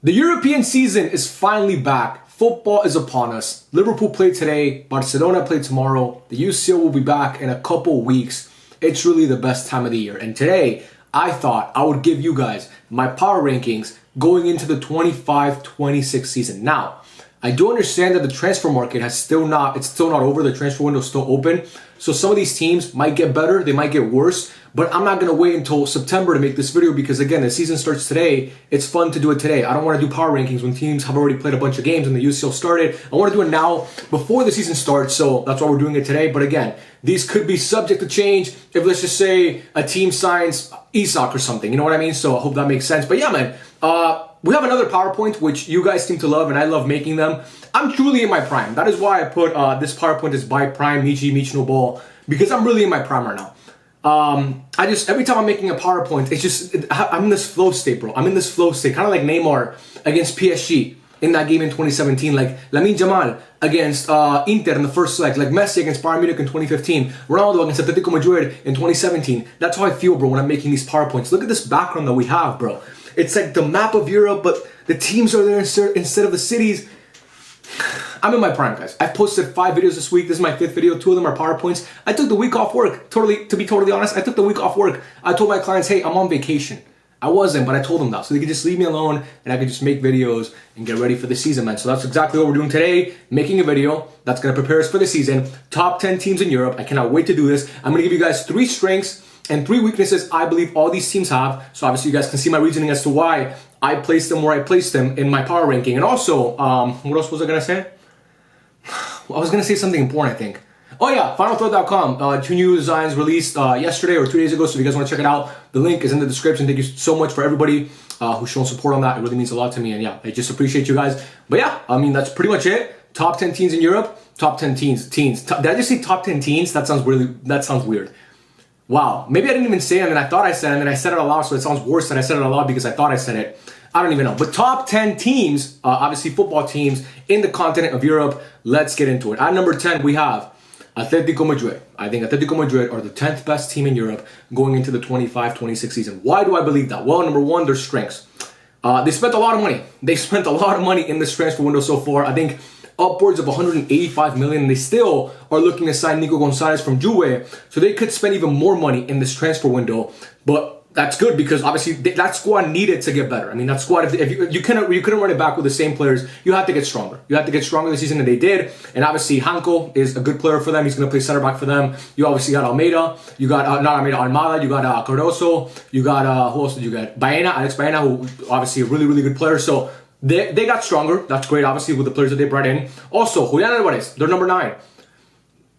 The European season is finally back. Football is upon us. Liverpool played today, Barcelona played tomorrow. The UCL will be back in a couple weeks. It's really the best time of the year. And today, I thought I would give you guys my power rankings going into the 25-26 season. Now, I do understand that the transfer market it's still not over. The transfer window is still open. So some of these teams might get better, they might get worse, but I'm not going to wait until September to make this video because again, the season starts today. It's fun to do it today. I don't want to do power rankings when teams have already played a bunch of games and the UCL started. I want to do it now before the season starts, so that's why we're doing it today. But again, these could be subject to change if, let's just say, a team signs Isak or something, you know what I mean? So I hope that makes sense. But yeah, man, we have another PowerPoint, which you guys seem to love, and I love making them. I'm truly in my prime. That is why I put this PowerPoint is by Prime, Michi no Ball, because I'm really in my prime right now. Every time I'm making a PowerPoint, I'm in this flow state, bro. I'm in this flow state, kind of like Neymar against PSG in that game in 2017, like Lamine Yamal against Inter in the first leg, like Messi against Bayern Munich in 2015, Ronaldo against Atletico Madrid in 2017. That's how I feel, bro, when I'm making these PowerPoints. Look at this background that we have, bro. It's like the map of Europe, but the teams are there instead of the cities. I'm in my prime, guys. I've posted 5 videos this week. This is my 5th video. 2 of them are PowerPoints. I took the week off work. To be totally honest, I took the week off work. I told my clients, hey, I'm on vacation. I wasn't, but I told them that. So they could just leave me alone and I could just make videos and get ready for the season, man. So that's exactly what we're doing today. Making a video that's going to prepare us for the season. Top 10 teams in Europe. I cannot wait to do this. I'm going to give you guys 3 strengths and 3 weaknesses I believe all these teams have. So obviously you guys can see my reasoning as to why I placed them where I placed them in my power ranking. And also, what else was I going to say? I was going to say something important, I think. Oh yeah, finalthought.com. 2 new designs released yesterday or 2 days ago. So if you guys want to check it out, the link is in the description. Thank you so much for everybody who's shown support on that. It really means a lot to me. And yeah, I just appreciate you guys. But yeah, I mean, that's pretty much it. Top 10 teams in Europe. Top 10 teams. Did I just say top 10 teams? That sounds weird. Wow. Maybe I didn't even say it and then I thought I said it and then I said it aloud. So it sounds worse than I said it aloud because I thought I said it. I don't even know. But top 10 teams, obviously football teams in the continent of Europe. Let's get into it. At number 10, we have Atletico Madrid. I think Atletico Madrid are the 10th best team in Europe going into the 25-26 season. Why do I believe that? Well, number 1, their strengths. They spent a lot of money. They spent a lot of money in this transfer window so far. I think upwards of 185 million. They still are looking to sign Nico Gonzalez from Juve. So they could spend even more money in this transfer window. But that's good because obviously that squad needed to get better. I mean, that squad, if you couldn't run it back with the same players, you had to get stronger. You had to get stronger this season, and they did. And obviously, Hanko is a good player for them. He's going to play center back for them. You obviously got Almeida. You got, Almada. You got Cardoso. You got, who else did you get? Alex Baena, who obviously a really, really good player. So they got stronger. That's great, obviously, with the players that they brought in. Also, Julian Alvarez, they're number 9.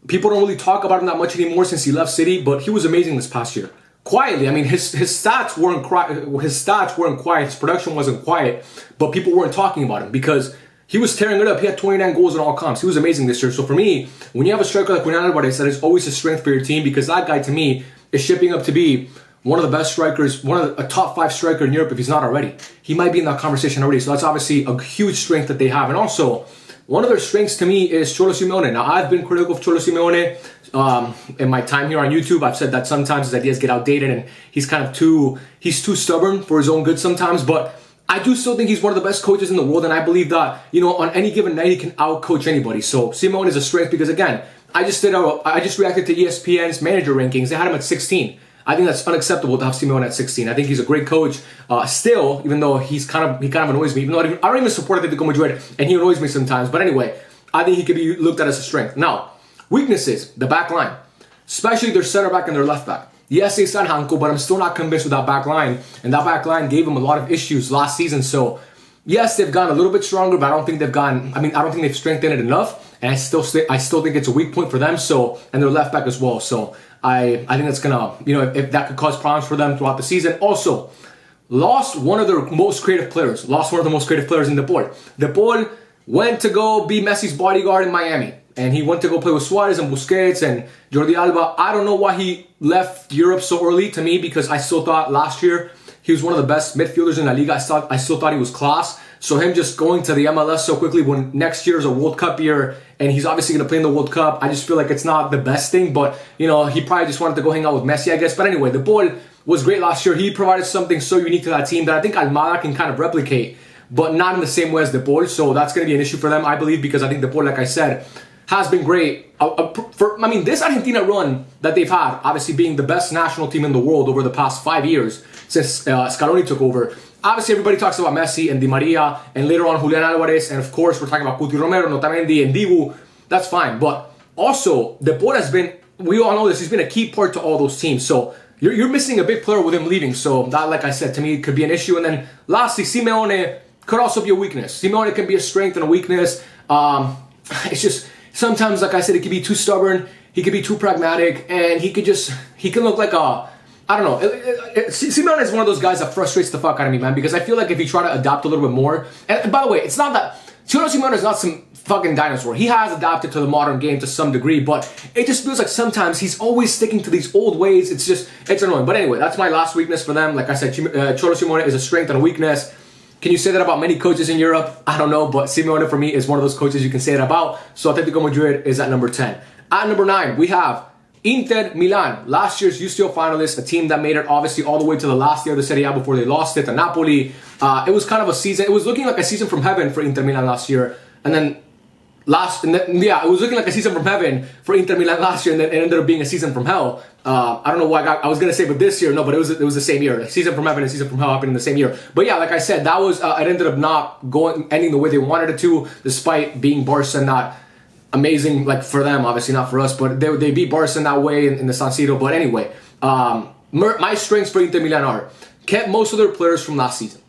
People don't really talk about him that much anymore since he left City, but he was amazing this past year. Quietly, I mean, his stats weren't quiet. His production wasn't quiet, but people weren't talking about him because he was tearing it up. He had 29 goals in all comps. He was amazing this year. So for me, when you have a striker like Julian Alvarez, that is always a strength for your team because that guy, to me, is shaping up to be one of the best strikers, a top 5 striker in Europe if he's not already. He might be in that conversation already. So that's obviously a huge strength that they have. And also, one of their strengths to me is Cholo Simeone. Now, I've been critical of Cholo Simeone in my time here on YouTube. I've said that sometimes his ideas get outdated and he's too stubborn for his own good sometimes. But I do still think he's one of the best coaches in the world. And I believe that, on any given night, he can out-coach anybody. So Simeone is a strength because, again, I just reacted to ESPN's manager rankings. They had him at 16. I think that's unacceptable to have Simeone at 16. I think he's a great coach still, even though he kind of annoys me. Even though I don't even support Atletico Madrid, and he annoys me sometimes. But anyway, I think he could be looked at as a strength. Now, weaknesses, the back line, especially their center back and their left back. Yes, they signed Hanko, but I'm still not convinced with that back line. And that back line gave him a lot of issues last season. So, yes, they've gotten a little bit stronger, but I don't think they've strengthened it enough. And I still think it's a weak point for them. So, and their left back as well. So, I think that's gonna, if that could cause problems for them throughout the season. Also, lost one of their most creative players. Lost one of the most creative players in De Paul. De Paul went to go be Messi's bodyguard in Miami. And he went to go play with Suarez and Busquets and Jordi Alba. I don't know why he left Europe so early to me because I still thought last year he was one of the best midfielders in La Liga. I still thought he was class. So him just going to the MLS so quickly when next year is a World Cup year and he's obviously going to play in the World Cup, I just feel like it's not the best thing. But, he probably just wanted to go hang out with Messi, I guess. But anyway, the boy was great last year. He provided something so unique to that team that I think Almada can kind of replicate. but not in the same way as Depol. So that's going to be an issue for them, I believe, because I think Depol, like I said, has been great. This Argentina run that they've had, obviously being the best national team in the world over the past 5 years since Scaloni took over. Obviously, everybody talks about Messi and Di Maria, and later on Julian Alvarez, and of course, we're talking about Cuti Romero, Otamendi, and Dibu. That's fine. But also, Depol has been, we all know this, he's been a key part to all those teams. So you're missing a big player with him leaving. So that, like I said, to me, could be an issue. And then lastly, Simeone could also be a weakness. Simeone can be a strength and a weakness. It's just, sometimes, like I said, he could be too stubborn, he could be too pragmatic, and he can look like I don't know. Simeone is one of those guys that frustrates the fuck out of me, man, because I feel like if you try to adapt a little bit more, and by the way, it's not that, Cholo Simeone is not some fucking dinosaur. He has adapted to the modern game to some degree, but it just feels like sometimes he's always sticking to these old ways. It's annoying. But anyway, that's my last weakness for them. Like I said, Cholo Simeone is a strength and a weakness. Can you say that about many coaches in Europe? I don't know, but Simeone for me is one of those coaches you can say that about. So Atletico Madrid is at number 10. At number 9, we have Inter Milan, last year's UCL finalists, a team that made it obviously all the way to the last year of the Serie A before they lost it to Napoli. It was kind of a season, it was looking like a season from heaven for Inter Milan last year. And then it was looking like a season from heaven for Inter Milan last year, and then it ended up being a season from hell. I don't know why I was gonna say, but this year, no, but it was the same year. A season from heaven and season from hell happened in the same year. But yeah, like I said, that was it ended up not ending the way they wanted it to, despite being Barca not amazing, like for them, obviously not for us, but they beat Barca in that way in the San Siro. But anyway, my strengths for Inter Milan are kept most of their players from last season.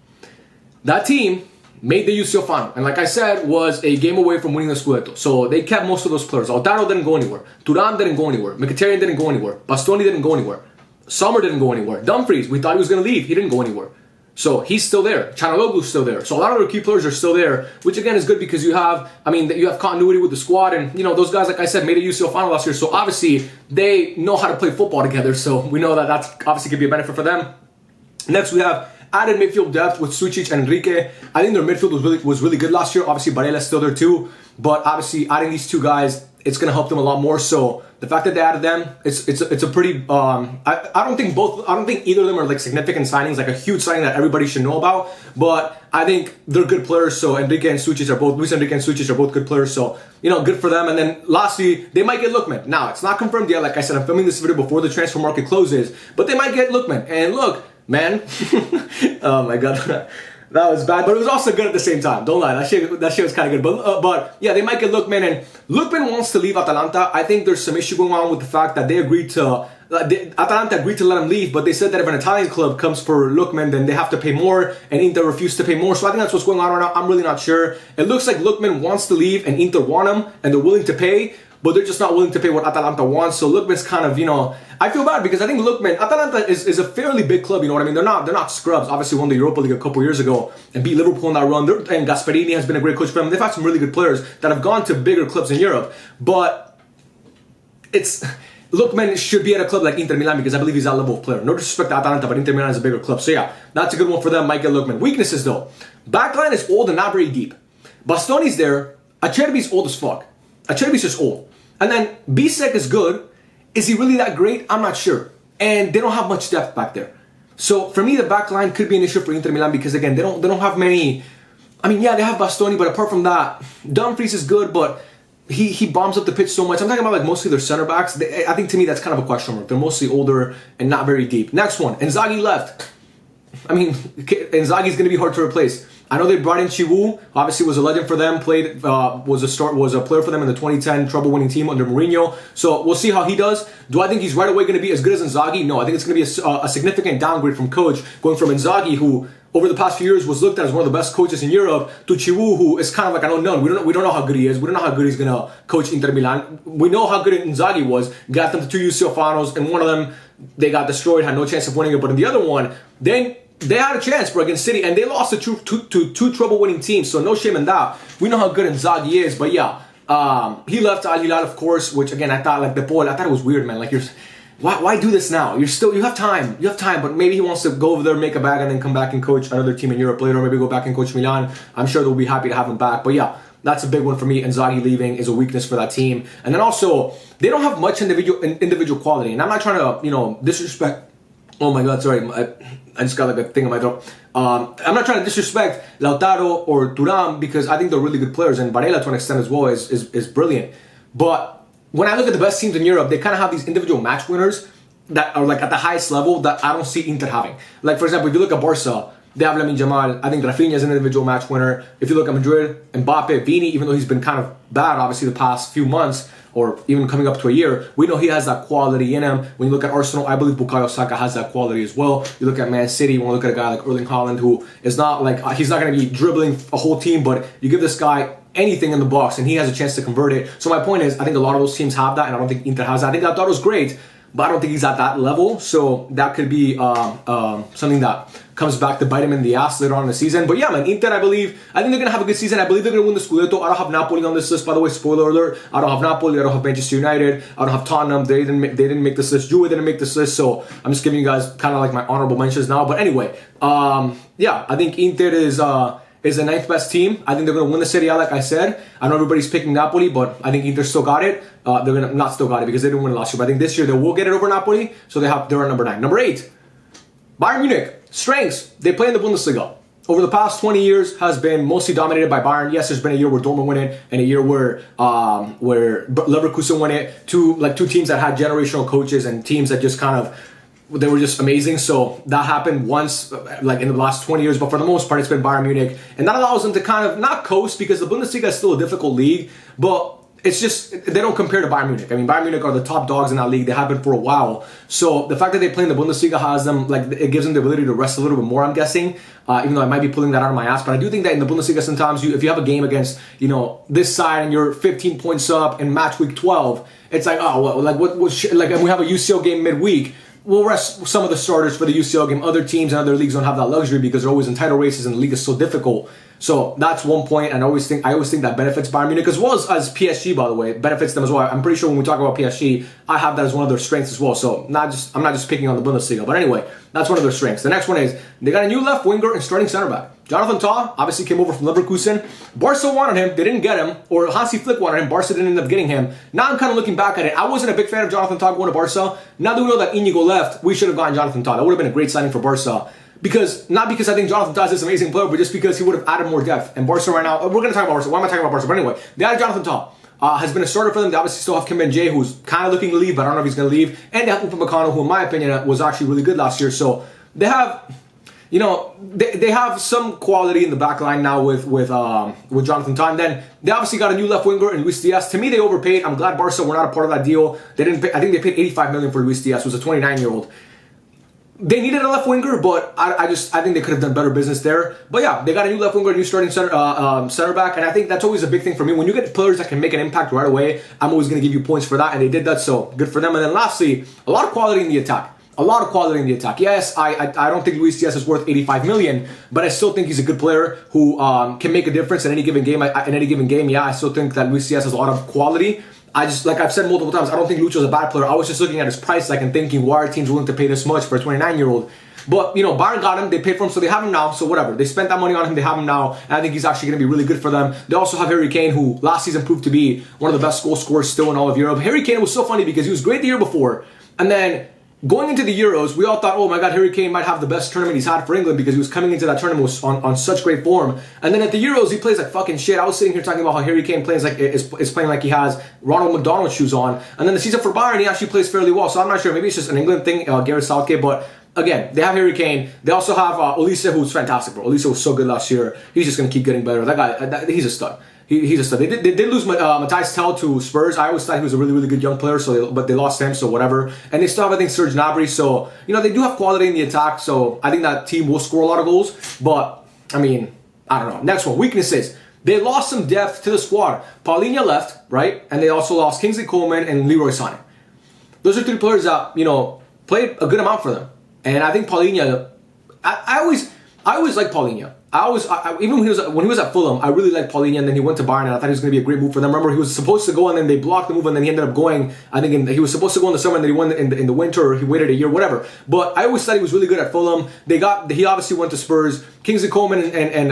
That team made the UCL final, and like I said, was a game away from winning the Scudetto. So they kept most of those players. Lautaro didn't go anywhere. Thuram didn't go anywhere. Mkhitaryan didn't go anywhere. Bastoni didn't go anywhere. Sommer didn't go anywhere. Dumfries, we thought he was going to leave. He didn't go anywhere. So he's still there. Çalhanoğlu's still there. So a lot of their key players are still there, which again is good because you have continuity with the squad, and those guys, like I said, made a UCL final last year. So obviously they know how to play football together. So we know that that's obviously could be a benefit for them. Next, we have added midfield depth with Sucic and Enrique. I think their midfield was really good last year. Obviously, Barela's still there too, but obviously adding these two guys, it's going to help them a lot more. So the fact that they added them, it's a pretty. I don't think either of them are like significant signings, like a huge signing that everybody should know about. But I think they're good players. So Luis Enrique and Sucic are both good players. So good for them. And then lastly, they might get Lookman. Now it's not confirmed yet. Like I said, I'm filming this video before the transfer market closes, but they might get Lookman. And look, man, oh my god. That was bad, but it was also good at the same time. Don't lie, that shit was kind of good. But yeah, they might get Lookman, and Lookman wants to leave Atalanta. I think there's some issue going on with the fact that Atalanta agreed to let him leave, but they said that if an Italian club comes for Lookman, then they have to pay more, and Inter refused to pay more. So I think that's what's going on right now. I'm really not sure. It looks like Lookman wants to leave, and Inter want him, and they're willing to pay, but they're just not willing to pay what Atalanta wants. So Lookman's kind of, I feel bad because I think Atalanta is a fairly big club, you know what I mean? They're not scrubs. Obviously won the Europa League a couple years ago and beat Liverpool in that run. And Gasperini has been a great coach for them. They've had some really good players that have gone to bigger clubs in Europe. But Lookman should be at a club like Inter Milan because I believe he's that level of player. No disrespect to Atalanta, but Inter Milan is a bigger club. So yeah, that's a good one for them. Might get Lookman. Weaknesses though. Backline is old and not very deep. Bastoni's there. Acerbi's old as fuck. Acerbi's just old. And then Bisek is good. Is he really that great? I'm not sure. And they don't have much depth back there. So for me, the back line could be an issue for Inter Milan because again, they don't have many. I mean, yeah, they have Bastoni, but apart from that, Dumfries is good, but he bombs up the pitch so much. I'm talking about like mostly their center backs. I think to me that's kind of a question mark. They're mostly older and not very deep. Next one, Inzaghi left. I mean, Inzaghi's going to be hard to replace. I know they brought in Chiwu, obviously was a legend for them, was a player for them in the 2010 treble-winning team under Mourinho. So we'll see how he does. Do I think he's right away going to be as good as Inzaghi? No, I think it's going to be a significant downgrade from coach, going from Inzaghi, who over the past few years was looked at as one of the best coaches in Europe, to Chiwu, who is kind of like an unknown. We don't know how good he is. We don't know how good he's going to coach Inter Milan. We know how good Inzaghi was. Got them to 2 UCL finals, and one of them they got destroyed, had no chance of winning it. But in the other one, then they had a chance, bro, against City, and they lost to two trouble-winning teams, so no shame in that. We know how good Inzaghi is, but yeah, he left Al Hilal, of course, which again I thought it was weird, man. Like why do this now? You have time, but maybe he wants to go over there, make a bag, and then come back and coach another team in Europe later, or maybe go back and coach Milan. I'm sure they'll be happy to have him back, but yeah. That's a big one for me. Inzaghi leaving is a weakness for that team, and then also they don't have much individual quality, and I'm not trying to disrespect Oh my God, sorry. I just got like a thing in my throat. I'm not trying to disrespect Lautaro or Thuram because I think they're really good players, and Varela to an extent as well is brilliant. But when I look at the best teams in Europe, they kind of have these individual match winners that are like at the highest level that I don't see Inter having. Like for example, if you look at Barca, they have Lamine Yamal. I think Rafinha is an individual match winner. If you look at Madrid, Mbappe, Vini, even though he's been kind of bad, obviously the past few months or even coming up to a year, we know he has that quality in him. When you look at Arsenal, I believe Bukayo Saka has that quality as well. You look at Man City, when you look at a guy like Erling Haaland, who is not like, he's not going to be dribbling a whole team, but you give this guy anything in the box and he has a chance to convert it. So my point is, I think a lot of those teams have that, and I don't think Inter has that. I think Lautaro's great, but I don't think he's at that level. So that could be something that comes back to bite him in the ass later on in the season. But yeah, man, Inter, I think they're going to have a good season. I believe they're going to win the Scudetto. I don't have Napoli on this list, by the way. Spoiler alert. I don't have Napoli. I don't have Manchester United. I don't have Tottenham. They didn't make this list. Juve didn't make this list. So I'm just giving you guys kind of like my honorable mentions now. But anyway, yeah, I think Inter is the ninth best team. I think they're going to win the Serie A, like I said. I know everybody's picking Napoli, but I think Inter still got it. They're going to not still got it because they didn't win it last year. But I think this year they will get it over Napoli. So they're at number 9. Number 8, Bayern Munich. Strengths. They play in the Bundesliga. Over the past 20 years has been mostly dominated by Bayern. Yes, there's been a year where Dortmund won it and a year where Leverkusen won it. Two teams that had generational coaches and teams that just kind of, they were just amazing. So that happened once, like in the last 20 years, but for the most part, it's been Bayern Munich. And that allows them to kind of not coast, because the Bundesliga is still a difficult league, but it's just, they don't compare to Bayern Munich. I mean, Bayern Munich are the top dogs in that league. They have been for a while. So the fact that they play in the Bundesliga has them, like, it gives them the ability to rest a little bit more, I'm guessing. Even though I might be pulling that out of my ass. But I do think that in the Bundesliga, sometimes if you have a game against, this side and you're 15 points up in match week 12, it's like, oh, well, like, and we have a UCL game midweek. We'll rest some of the starters for the UCL game. Other teams and other leagues don't have that luxury because they're always in title races and the league is so difficult. So that's one point, and I always think that benefits Bayern Munich as well as PSG, by the way. It benefits them as well. I'm pretty sure when we talk about PSG, I have that as one of their strengths as well. So I'm not just picking on the Bundesliga. But anyway, that's one of their strengths. The next one is they got a new left winger and starting center back. Jonathan Tah obviously came over from Leverkusen. Barca wanted him. They didn't get him. Or Hansi Flick wanted him. Barca didn't end up getting him. Now I'm kind of looking back at it. I wasn't a big fan of Jonathan Tah going to Barca. Now that we know that Inigo left, we should have gotten Jonathan Tah. That would have been a great signing for Barca. Not because I think Jonathan Tah is this amazing player, but just because he would have added more depth. And Barca right now, we're going to talk about Barca. Why am I talking about Barca? But anyway, they added Jonathan Tah. Has been a starter for them. They obviously still have Kim Ben-Jae, who's kind of looking to leave, but I don't know if he's going to leave. And they have Upamecano, who in my opinion was actually really good last year. So they have, they have some quality in the back line now with Jonathan Tah. And then they obviously got a new left winger in Luis Diaz. To me, they overpaid. I'm glad Barca were not a part of that deal. They didn't pay, I think they paid $85 million for Luis Diaz, who's a 29-year-old. They needed a left winger, but I think they could have done better business there. But yeah, they got a new left winger, a new starting center back, and I think that's always a big thing for me. When you get players that can make an impact right away, I'm always going to give you points for that, and they did that, so good for them. And then lastly, a lot of quality in the attack. Yes, I don't think Luis Diaz is worth $85 million, but I still think he's a good player who can make a difference in any given game. Yeah, I still think that Luis Diaz has a lot of quality. Like I've said multiple times, I don't think Lucho's a bad player. I was just looking at his price tag and thinking, why are teams willing to pay this much for a 29-year-old? But, Bayern got him, they paid for him, so they have him now, so whatever. They spent that money on him, they have him now, and I think he's actually going to be really good for them. They also have Harry Kane, who last season proved to be one of the best goal scorers still in all of Europe. Harry Kane was so funny because he was great the year before, and then going into the Euros, we all thought, oh my God, Harry Kane might have the best tournament he's had for England because he was coming into that tournament on such great form. And then at the Euros, he plays like fucking shit. I was sitting here talking about how Harry Kane is playing like he has Ronald McDonald shoes on. And then the season for Bayern, he actually plays fairly well. So I'm not sure. Maybe it's just an England thing, Gareth Southgate. But again, they have Harry Kane. They also have Olise, who's fantastic, bro. Olise was so good last year. He's just going to keep getting better. That guy, he's a stud. He's a stud. They did lose Matthias Tell to Spurs. I always thought he was a really, really good young player, but they lost him, so whatever. And they still have, I think, Serge Gnabry. So, they do have quality in the attack. So I think that team will score a lot of goals. But, I mean, I don't know. Next one, weaknesses. They lost some depth to the squad. Paulinho left, right? And they also lost Kingsley Coman and Leroy Sané. Those are three players that, played a good amount for them. And I think Paulinho, I always liked Paulinho. Even when he was at Fulham, I really liked Paulinho, and then he went to Bayern, and I thought he was going to be a great move for them. Remember, he was supposed to go, and then they blocked the move, and then he ended up going. I think he was supposed to go in the summer, and then he went in the winter, or he waited a year, whatever. But I always thought he was really good at Fulham. He obviously went to Spurs. Kingsley Coman and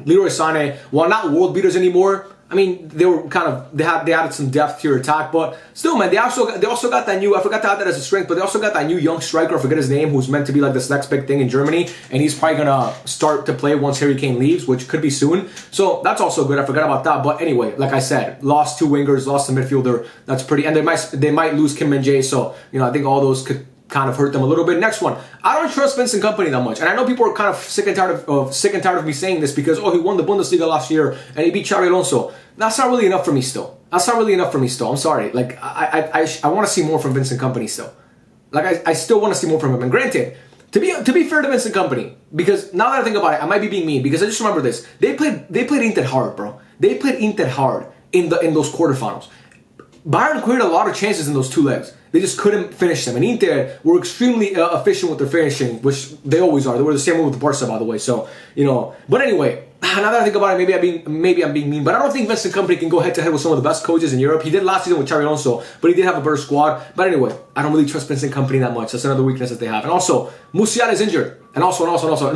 Leroy Sané, while not world beaters anymore, I mean, they added some depth to your attack, but still, man, they also got that new. I forgot to add that as a strength, but they also got that new young striker. I forget his name, who's meant to be like this next big thing in Germany, and he's probably gonna start to play once Harry Kane leaves, which could be soon. So that's also good. I forgot about that, but anyway, like I said, lost 2 wingers, lost a midfielder. That's pretty, and they might lose Kim Min-jae. So I think all those could kind of hurt them a little bit. Next one, I don't trust Vincent Kompany that much, and I know people are kind of sick and tired of me saying this because he won the Bundesliga last year and he beat Xabi Alonso. That's not really enough for me still. I'm sorry. Like I want to see more from Vincent Kompany still. Like I still want to see more from him. And granted, to be fair to Vincent Kompany, because now that I think about it, I might be being mean because I just remember this. They played Inter hard, bro. They played Inter hard in those quarterfinals. Bayern created a lot of chances in those 2 legs. They just couldn't finish them. And Inter were extremely efficient with their finishing, which they always are. They were the same way with Barca, by the way. So, But anyway, now that I think about it, maybe I'm being mean. But I don't think Vincent Kompany can go head-to-head with some of the best coaches in Europe. He did last season with Xabi Alonso, but he did have a better squad. But anyway, I don't really trust Vincent Kompany that much. That's another weakness that they have. And also, Musiala is injured. And also.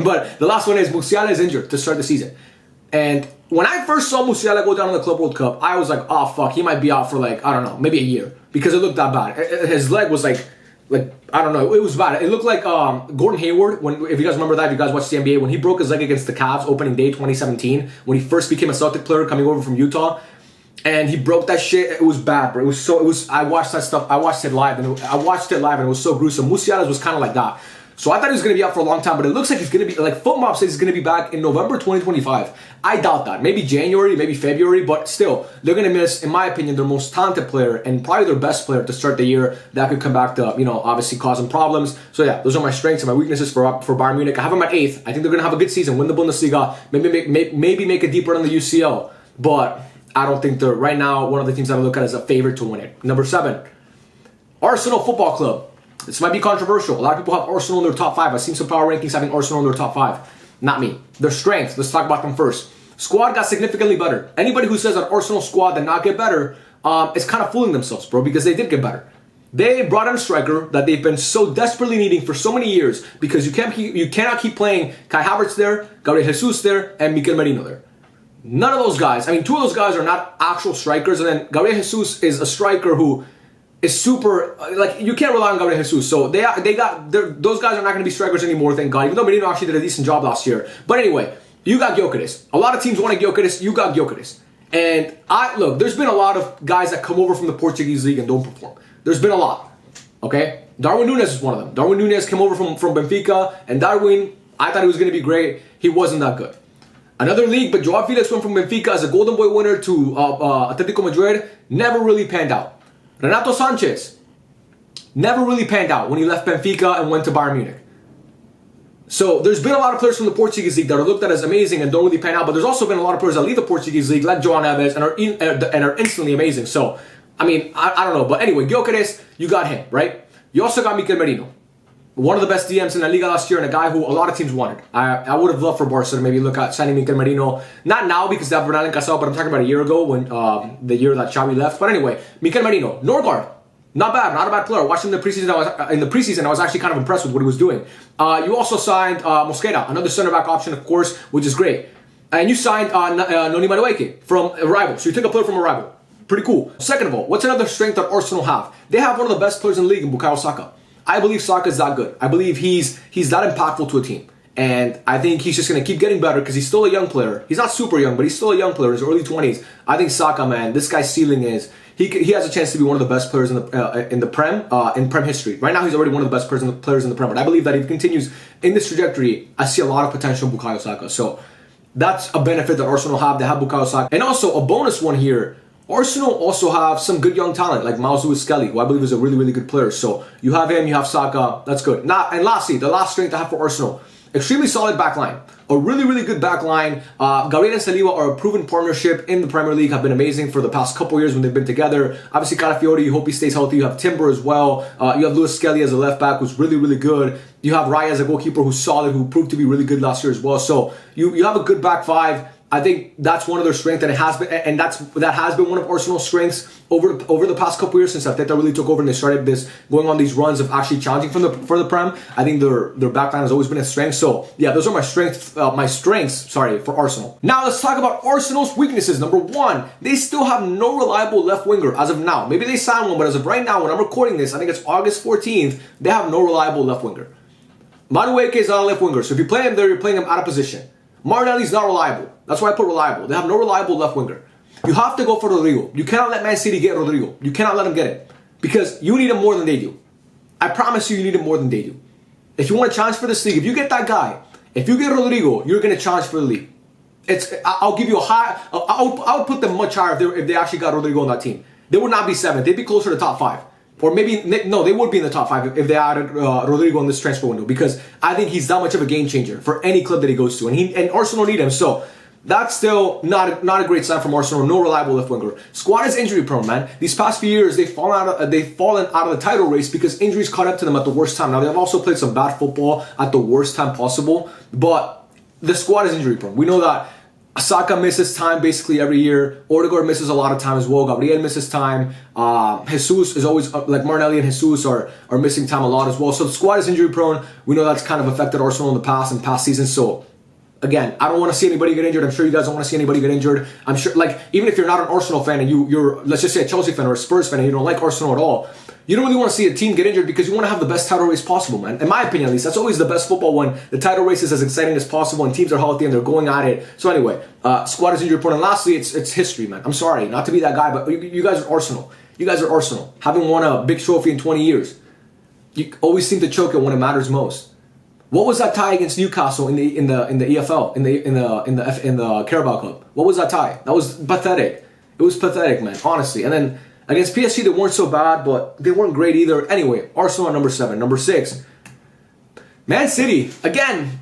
But the last one is Musiala is injured to start the season. And when I first saw Musiala go down in the Club World Cup, I was like, oh, fuck, he might be out for I don't know, maybe a year. Because it looked that bad. His leg was like, I don't know, it was bad. It looked like Gordon Hayward, if you guys remember that, if you guys watched the NBA, when he broke his leg against the Cavs opening day 2017, when he first became a Celtic player coming over from Utah, and he broke that shit. It was bad, bro. I watched that stuff, I watched it live, and it was so gruesome. Musiala's was kind of like that. So I thought he was going to be out for a long time, but it looks like he's going to be, like FootMob says he's going to be back in November 2025. I doubt that. Maybe January, maybe February, but still, they're going to miss, in my opinion, their most talented player and probably their best player to start the year that could come back to, obviously cause them problems. So yeah, those are my strengths and my weaknesses for Bayern Munich. I have them at 8th. I think they're going to have a good season, win the Bundesliga, maybe make a deep run in the UCL, but I don't think they're, right now, one of the teams that I look at as a favorite to win it. Number 7, Arsenal Football Club. This might be controversial. A lot of people have Arsenal in their top 5. I've seen some power rankings having Arsenal in their top 5. Not me. Their strengths. Let's talk about them first. Squad got significantly better. Anybody who says that Arsenal squad did not get better is kind of fooling themselves, bro, because they did get better. They brought in a striker that they've been so desperately needing for so many years because you cannot keep playing Kai Havertz there, Gabriel Jesus there, and Mikel Merino there. None of those guys. I mean, 2 of those guys are not actual strikers, and then Gabriel Jesus is a striker who is super, you can't rely on Gabriel Jesus. So those guys are not going to be strikers anymore, thank God. Even though Merino actually did a decent job last year. But anyway, you got Gyökeres. A lot of teams wanted Gyökeres. You got Gyökeres. And look, there's been a lot of guys that come over from the Portuguese league and don't perform. There's been a lot. Okay? Darwin Núñez is one of them. Darwin Núñez came over from Benfica, and Darwin, I thought he was going to be great. He wasn't that good. Another league, but Joao Felix went from Benfica as a Golden Boy winner to Atletico Madrid. Never really panned out. Renato Sanchez never really panned out when he left Benfica and went to Bayern Munich. So there's been a lot of players from the Portuguese league that are looked at as amazing and don't really pan out, but there's also been a lot of players that leave the Portuguese league, like João Neves, and are instantly amazing. So, I mean, I don't know. But anyway, Gyökeres, you got him, right? You also got Mikel Merino, one of the best DMs in La Liga last year and a guy who a lot of teams wanted. I would have loved for Barca to maybe look at signing Mikel Merino. Not now because they have Bernal and Casal, but I'm talking about a year ago when the year that Xavi left. But anyway, Mikel Merino, Norgard, not not a bad player. Watching the preseason, in the preseason, I was actually kind of impressed with what he was doing. You also signed Mosquera, another center back option, of course, which is great. And you signed Noni Madueke from a rival. So you took a player from a rival. Pretty cool. Second of all, what's another strength that Arsenal have? They have one of the best players in the league in Bukayo Saka. I believe Saka is that good. I believe he's that impactful to a team. And I think he's just going to keep getting better because he's still a young player. He's not super young, but he's still a young player in his early 20s. I think Saka, man, this guy's ceiling is, he has a chance to be one of the best players in Prem history. Right now, he's already one of the best players in the Prem. But I believe that if he continues in this trajectory, I see a lot of potential in Bukayo Saka. So that's a benefit that Arsenal have. They have Bukayo Saka. And also, a bonus one here, Arsenal also have some good young talent like Miles Lewis-Skelly, who I believe is a really, really good player. So you have him, you have Saka, that's good. And lastly, the last strength I have for Arsenal, extremely solid back line. A really, really good back line. Gabriel and Saliba are a proven partnership in the Premier League, have been amazing for the past couple years when they've been together. Obviously, Calafiori, you hope he stays healthy. You have Timber as well. You have Lewis-Skelly as a left back, who's really, really good. You have Raya as a goalkeeper who's solid, who proved to be really good last year as well. So you have a good back five. I think that's one of their strengths, and that has been one of Arsenal's strengths over the past couple years since Arteta really took over and they started going on these runs of actually challenging for the Prem. I think their backline has always been a strength. So yeah, those are my strengths. For Arsenal. Now let's talk about Arsenal's weaknesses. Number one, they still have no reliable left winger as of now. Maybe they signed one, but as of right now, when I'm recording this, I think it's August 14th. They have no reliable left winger. Madueke is not a left winger, so if you play him there, you're playing him out of position. Martinelli's not reliable. That's why I put reliable. They have no reliable left winger. You have to go for Rodrigo. You cannot let Man City get Rodrigo. You cannot let them get it. Because you need him more than they do. I promise you need him more than they do. If you want to challenge for this league, if you get that guy, if you get Rodrigo, you're going to challenge for the league. I'll give you a high. I would put them much higher if they actually got Rodrigo on that team. They would not be 7th. They'd be closer to top 5. Or maybe, no, they would be in the top 5 if they added Rodrigo in this transfer window. Because I think he's that much of a game changer for any club that he goes to. And Arsenal need him. So that's still not a great sign from Arsenal. No reliable left winger. Squad is injury prone, man. These past few years, they've fallen out of the title race because injuries caught up to them at the worst time. Now, they've also played some bad football at the worst time possible. But the squad is injury prone. We know that Saka misses time basically every year. Odegaard misses a lot of time as well. Gabriel misses time. Jesus is always, like Martinelli and Jesus are missing time a lot as well. So the squad is injury prone. We know that's kind of affected Arsenal in the past seasons. So again, I don't want to see anybody get injured. I'm sure you guys don't want to see anybody get injured. I'm sure, like, even if you're not an Arsenal fan and you're, let's just say a Chelsea fan or a Spurs fan and you don't like Arsenal at all, you don't really want to see a team get injured because you want to have the best title race possible, man. In my opinion, at least, that's always the best football when the title race is as exciting as possible and teams are healthy and they're going at it. So anyway, squad is injury prone. And lastly, it's history, man. I'm sorry, not to be that guy, but you guys are Arsenal. You guys are Arsenal. Haven't won a big trophy in 20 years. You always seem to choke it when it matters most. What was that tie against Newcastle in the EFL in the Carabao Cup? What was that tie? That was pathetic. It was pathetic, man. Honestly. And then against PSG, they weren't so bad, but they weren't great either. Anyway, Arsenal at number 7. Number 6, Man City. Again,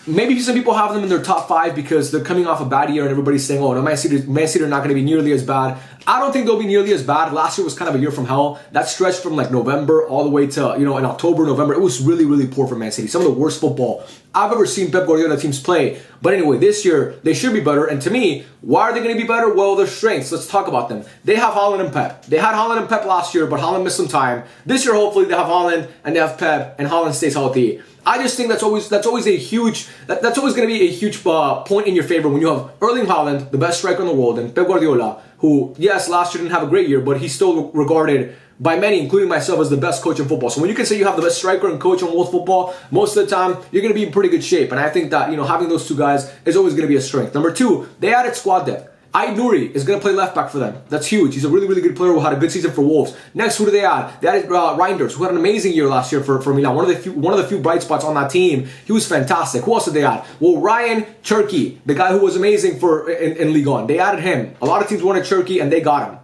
maybe some people have them in their top 5 because they're coming off a bad year and everybody's saying, oh, no, Man City are not going to be nearly as bad. I don't think they'll be nearly as bad. Last year was kind of a year from hell. That stretch from like November all the way to, in October, November, it was really, really poor for Man City. Some of the worst football I've ever seen Pep Guardiola teams play. But anyway, this year, they should be better. And to me, why are they going to be better? Well, their strengths. Let's talk about them. They have Haaland and Pep. They had Haaland and Pep last year, but Haaland missed some time. This year, hopefully, they have Haaland and they have Pep, and Haaland stays healthy. I just think that's always going to be a huge point in your favor when you have Erling Haaland, the best striker in the world, and Pep Guardiola, who, yes, last year didn't have a great year, but he's still regarded by many, including myself, as the best coach in football. So when you can say you have the best striker and coach in world football, most of the time, you're going to be in pretty good shape. And I think that, having those two guys is always going to be a strength. Number 2, they added squad depth. Ait Nouri is going to play left back for them. That's huge. He's a really, really good player who had a good season for Wolves. Next, who do they add? They added Reinders, who had an amazing year last year for Milan. One of the few bright spots on that team. He was fantastic. Who else did they add? Well, Ryan Cherki, the guy who was amazing in Ligue 1. They added him. A lot of teams wanted Cherki, and they got him.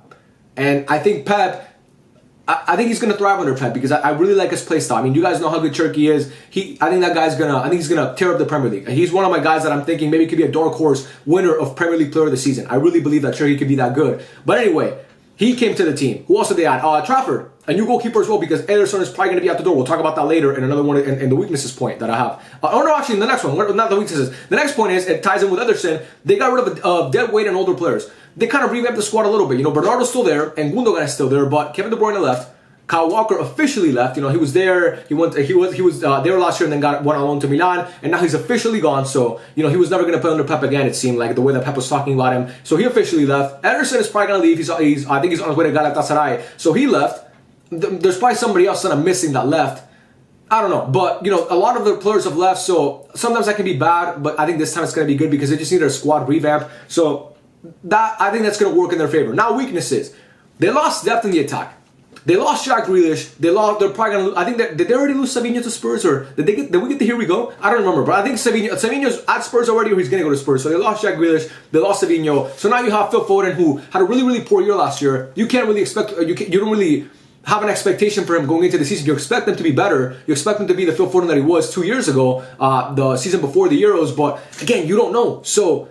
And I think Pep, I think he's going to thrive under Pep because I really like his play style. I mean, you guys know how good Cherki is. I think he's gonna tear up the Premier League. He's one of my guys that I'm thinking maybe could be a dark horse winner of Premier League Player of the Season. I really believe that Cherki could be that good. But anyway, he came to the team. Who else did they add? Trafford, a new goalkeeper as well, because Ederson is probably going to be out the door. We'll talk about that later in another one in the weaknesses point that I have. In the next one, not the weaknesses. The next point is, it ties in with Ederson, they got rid of dead weight and older players. They kind of revamped the squad a little bit. Bernardo's still there, and Gundogan is still there, but Kevin De Bruyne left. Kyle Walker officially left. He was there. He was there last year and then went on loan to Milan, and now he's officially gone. So he was never going to play under Pep again. It seemed like the way that Pep was talking about him. So he officially left. Ederson is probably going to leave. I think he's on his way to Galatasaray. So he left. There's probably somebody else that I'm missing that left. I don't know, but a lot of the players have left. So sometimes that can be bad, but I think this time it's going to be good because they just need their squad revamp. So I think that's going to work in their favor. Now weaknesses. They lost depth in the attack. They lost Jack Grealish. They're probably going to. I think did they already lose Savinho to Spurs, or did we get the Here We Go? I don't remember, but I think Savinho's at Spurs already, or he's going to go to Spurs. So they lost Jack Grealish. They lost Savinho. So now you have Phil Foden, who had a really, really poor year last year. You can't really expect. You don't really have an expectation for him going into the season. You expect him to be better. You expect him to be the Phil Foden that he was 2 years ago, the season before the Euros. But again, you don't know. So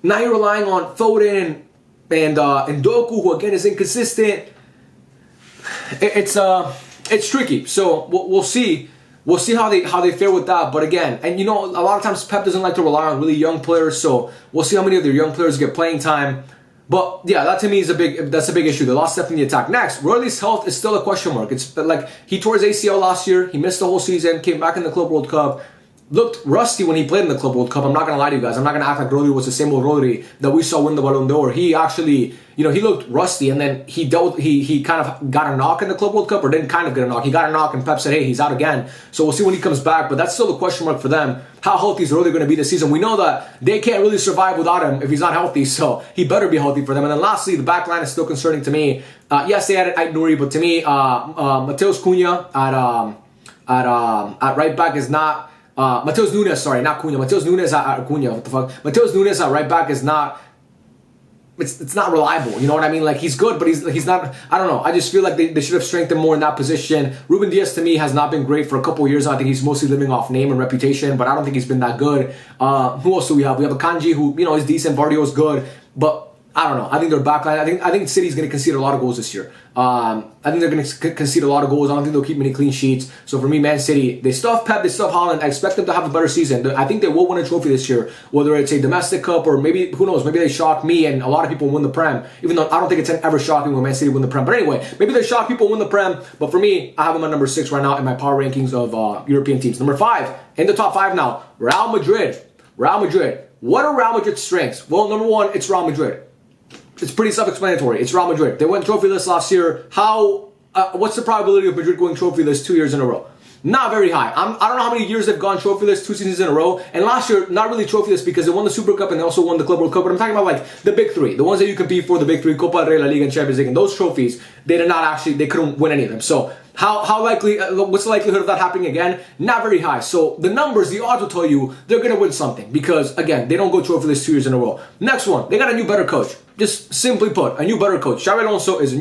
now you're relying on Foden and Doku, who again is inconsistent. It's tricky. So we'll see. we'll see how they fare with that. But again, and a lot of times Pep doesn't like to rely on really young players, so we'll see how many of their young players get playing time. But yeah, that to me is a big issue. They lost depth in the attack. Next, Royle's health is still a question mark. It's like he tore his ACL last year. He missed the whole season. Came back in the Club World Cup. Looked rusty when he played in the Club World Cup. I'm not gonna lie to you guys. I'm not gonna act like Rodri was the same old Rodri that we saw win the Ballon d'Or. He actually, he looked rusty, and then he kind of got a knock in the Club World Cup, or didn't kind of get a knock. He got a knock, and Pep said, "Hey, he's out again." So we'll see when he comes back. But that's still a question mark for them. How healthy is Rodri going to be this season? We know that they can't really survive without him if he's not healthy. So he better be healthy for them. And then lastly, the back line is still concerning to me. Yes, they added Ait Nouri, but to me, Mateus Cunha at right back is not. Mateus Nunes, sorry, not Cunha. Mateus Nunes at Cunha. What the fuck? Mateus Nunes at right back is not. It's not reliable. You know what I mean? Like, he's good, but he's not. I don't know. I just feel like they should have strengthened more in that position. Ruben Diaz to me has not been great for a couple of years. I think he's mostly living off name and reputation, but I don't think he's been that good. Who else do we have? We have a Kanji who is decent. Vardio's good, but I don't know. I think their backline. I think City's going to concede a lot of goals this year. I think they're going to concede a lot of goals. I don't think they'll keep many clean sheets. So for me, Man City, they still have Pep, they still have Haaland. I expect them to have a better season. I think they will win a trophy this year, whether it's a domestic cup or maybe, who knows, maybe they shock me and a lot of people win the Prem, even though I don't think it's ever shocking when Man City win the Prem. But anyway, maybe they shock people win the Prem. But for me, I have them at number 6 right now in my power rankings of European teams. Number 5, in the top 5 now, Real Madrid. Real Madrid. What are Real Madrid's strengths? Well, number 1, it's Real Madrid. It's pretty self-explanatory. It's Real Madrid. They went trophyless last year. What's the probability of Madrid going trophyless 2 years in a row? Not very high. I don't know how many years they've gone trophyless 2 seasons in a row. And last year, not really trophyless because they won the Super Cup and they also won the Club World Cup. But I'm talking about like the big 3, the ones that you compete for, the big 3, Copa del Rey, La Liga, and Champions League. And those trophies, they couldn't win any of them. So how likely? What's the likelihood of that happening again? Not very high. So the numbers, the odds will tell you they're gonna win something because again, they don't go trophyless 2 years in a row. Next one, they got a new better coach. Just simply put, a new better coach. Xabi Alonso is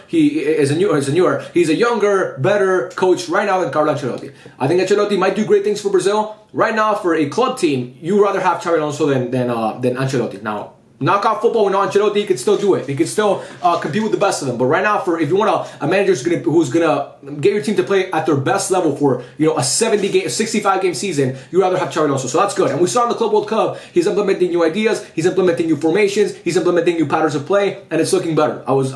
he's a younger, better coach right now than Carlo Ancelotti. I think Ancelotti might do great things for Brazil. Right now, for a club team, you rather have Xabi Alonso than Ancelotti. Now, knockout football, we know Ancelotti, he could still do it. He could still compete with the best of them. But right now, if you want a manager who's gonna get your team to play at their best level for a 65 game season, you rather have Xabi Alonso. So that's good. And we saw in the Club World Cup, he's implementing new ideas, he's implementing new formations, he's implementing new patterns of play, and it's looking better. I was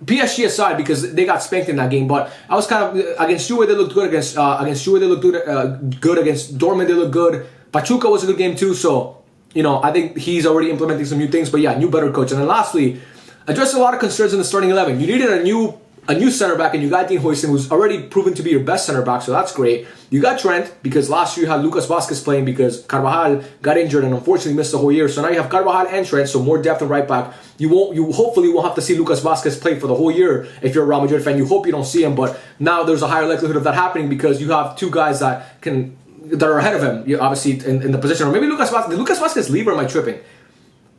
PSG aside because they got spanked in that game, but I was kind of against Juve. They looked good against Juve. They looked good against Dortmund. They looked good. Pachuca was a good game too. So. I think he's already implementing some new things, but yeah, new better coach. And then lastly, addressed a lot of concerns in the starting 11. You needed a new center back, and you got Dean Huijsen, who's already proven to be your best center back, so that's great. You got Trent, because last year you had Lucas Vazquez playing because Carvajal got injured and unfortunately missed the whole year. So now you have Carvajal and Trent, so more depth at right back. You hopefully won't have to see Lucas Vazquez play for the whole year if you're a Real Madrid fan. You hope you don't see him, but now there's a higher likelihood of that happening because you have 2 guys that are ahead of him, obviously, in the position. Or maybe Lucas Vazquez. Did Lucas Vazquez leave or am I tripping?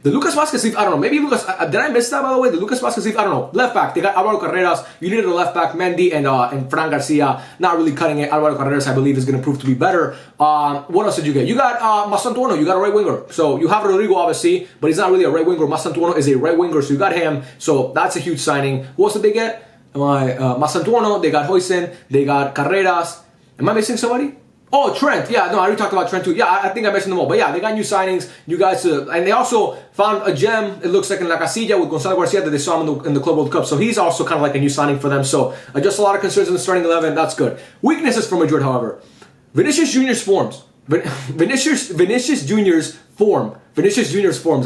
Did Lucas Vazquez leave? I don't know. Maybe Lucas... did I miss that, by the way? Did Lucas Vazquez leave? I don't know. Left back. They got Alvaro Carreras. You needed a left back. Mendy and Fran Garcia. Not really cutting it. Alvaro Carreras, I believe, is going to prove to be better. What else did you get? You got Masantuono. You got a right winger. So you have Rodrigo, obviously, but he's not really a right winger. Masantuono is a right winger, so you got him. So that's a huge signing. Who else did they get? Masantuono. They got Huijsen. They got Carreras. Am I missing somebody? Oh, Trent. Yeah, no, I already talked about Trent too. Yeah, I think I mentioned them all. But yeah, they got new signings. You guys, and they also found a gem, it looks like, in La Casilla with Gonzalo Garcia that they saw him in the Club World Cup. So he's also kind of like a new signing for them. So just a lot of concerns in the starting 11. That's good. Weaknesses for Madrid, however. Vinicius Junior's forms. Vinicius Junior's form. Vinicius Junior's form.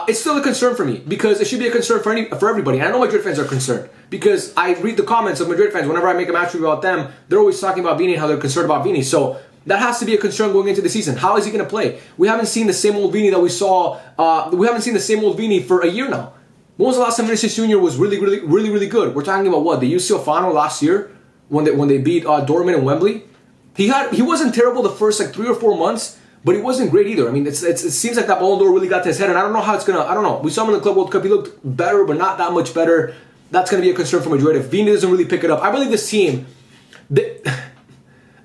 It's still a concern for me because it should be a concern for everybody. And I know Madrid fans are concerned because I read the comments of Madrid fans whenever I make a match review about them. They're always talking about Vini and how they're concerned about Vini. So that has to be a concern going into the season. How is he going to play? We haven't seen the same old Vini that we saw. We haven't seen the same old Vini for a year now. When was the last time Vinicius Junior was really good? We're talking about what, the UCL final last year when they beat Dortmund and Wembley. He wasn't terrible the first 3 or 4 months. But he wasn't great either. I mean, it seems like that Ballon d'Or really got to his head, and I don't know how it's gonna. I don't know. We saw him in the Club World Cup. He looked better, but not that much better. That's gonna be a concern for Madrid if Vini doesn't really pick it up. I believe this team.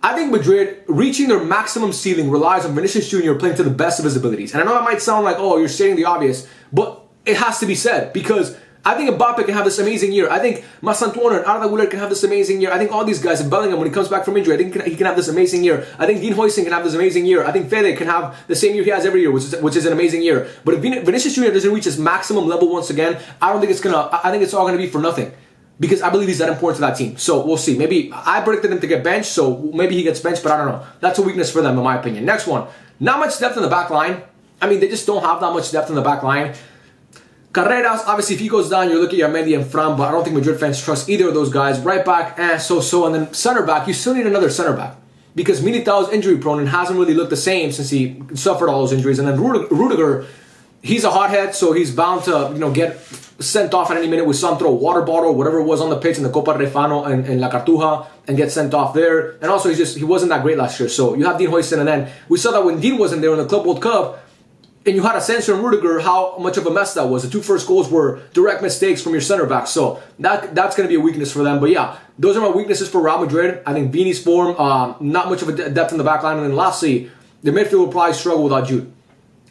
I think Madrid reaching their maximum ceiling relies on Vinicius Junior playing to the best of his abilities. And I know that might sound like, oh, you're stating the obvious, but it has to be said because I think Mbappe can have this amazing year. I think Masantuono and Arda Güler can have this amazing year. I think all these guys, and Bellingham, when he comes back from injury, I think he can have this amazing year. I think Dean Huijsen can have this amazing year. I think Fede can have the same year he has every year, which is an amazing year. But if Vinicius Jr. doesn't reach his maximum level once again, I think it's all gonna be for nothing. Because I believe he's that important to that team. So we'll see. Maybe I predicted him to get benched, so maybe he gets benched, but I don't know. That's a weakness for them, in my opinion. Next one. Not much depth in the back line. I mean, they just don't have that much depth in the back line. Carreras, obviously, if he goes down, you're looking at Mendy and Fran, but I don't think Madrid fans trust either of those guys. Right back, so. And then center back, you still need another center back. Because Militao's injury prone and hasn't really looked the same since he suffered all those injuries. And then Rudiger, he's a hothead, so he's bound to, get sent off at any minute with some throw water bottle, whatever it was on the pitch in the Copa Refano and La Cartuja, and get sent off there. And also, he wasn't that great last year. So you have Dean Huijsen, and then we saw that when Dean wasn't there in the Club World Cup, and you had Asensio and Rudiger, how much of a mess that was. The two first goals were direct mistakes from your center back. So that's going to be a weakness for them. But yeah, those are my weaknesses for Real Madrid. I think Vini's form, not much of a depth in the back line. And then lastly, the midfield will probably struggle without Jude.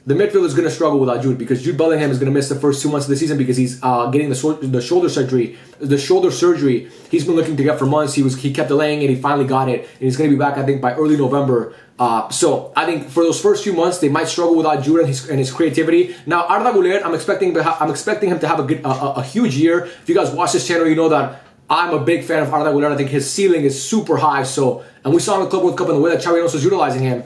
The midfield is going to struggle without Jude because Jude Bellingham is going to miss the first 2 months of the season because he's getting the shoulder surgery. The shoulder surgery he's been looking to get for months. He kept delaying it. He finally got it, and he's going to be back, I think, by early November. So I think for those first few months they might struggle without Jude and his creativity. Now Arda Güler, I'm expecting him to have a huge year. If you guys watch this channel, you know that I'm a big fan of Arda Güler. I think his ceiling is super high. So, and we saw in the Club World Cup and the way that Xabi Alonso was utilizing him.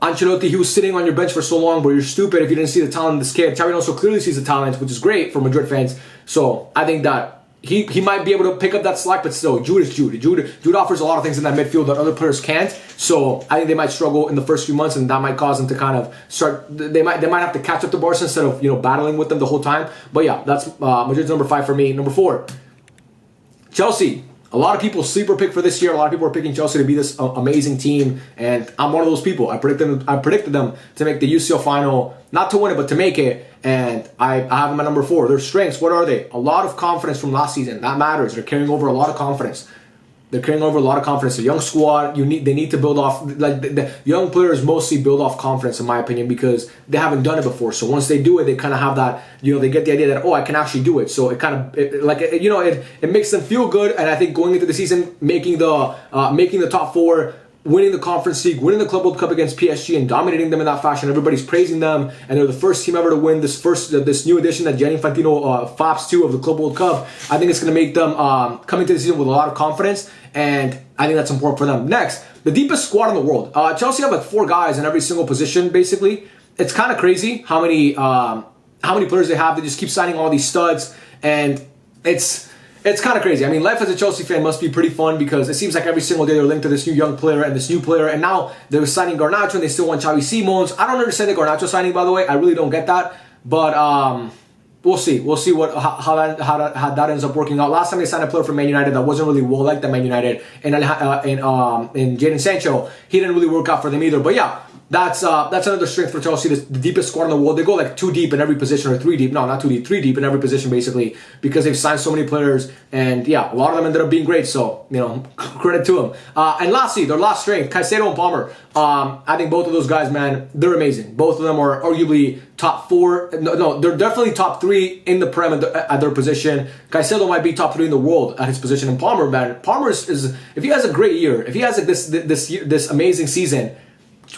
Ancelotti, he was sitting on your bench for so long, but you're stupid if you didn't see the talent in this kid. Xabi Alonso clearly sees the talent, which is great for Madrid fans. So I think that he might be able to pick up that slack, but still, Jude is Jude. Jude offers a lot of things in that midfield that other players can't. So I think they might struggle in the first few months, and that might cause them to kind of start. They might have to catch up to Barca instead of battling with them the whole time. But yeah, that's Madrid's number 5 for me. Number 4, Chelsea. A lot of people sleeper pick for this year. A lot of people are picking Chelsea to be this amazing team, and I'm one of those people. I predicted them to make the UCL final, not to win it, but to make it. And I have them at number 4. Their strengths, what are they? A lot of confidence from last season. That matters. They're carrying over a lot of confidence. They're carrying over a lot of confidence. A young squad, they need to build off, like the young players mostly build off confidence, in my opinion, because they haven't done it before. So once they do it, they kind of have that, they get the idea that, I can actually do it. So it makes them feel good. And I think going into the season, making the top 4, winning the Conference League, winning the Club World Cup against PSG and dominating them in that fashion. Everybody's praising them, and they're the first team ever to win this new edition that Gianni Infantino faps to of the Club World Cup. I think it's going to make them come into the season with a lot of confidence, and I think that's important for them. Next, the deepest squad in the world. Chelsea have like 4 guys in every single position, basically. It's kind of crazy how many players they have. They just keep signing all these studs, and it's kind of crazy. I mean, life as a Chelsea fan must be pretty fun because it seems like every single day they're linked to this new young player and this new player, and now they're signing Garnacho and they still want Xavi Simons. I don't understand the Garnacho signing, by the way. I really don't get that, but we'll see. We'll see how that ends up working out. Last time they signed a player from Man United that wasn't really well liked at Man United, and in Jadon Sancho, he didn't really work out for them either. But yeah. That's another strength for Chelsea, the deepest squad in the world. They go like 2 deep in every position, or 3 deep. No, not 2 deep, 3 deep in every position, basically, because they've signed so many players. And yeah, a lot of them ended up being great. So, credit to them. And lastly, their last strength, Caicedo and Palmer. I think both of those guys, man, they're amazing. Both of them are arguably top 4. No, they're definitely top 3 in the Prem at their position. Caicedo might be top 3 in the world at his position. And Palmer, man, Palmer is if he has a great year, if he has like this amazing season,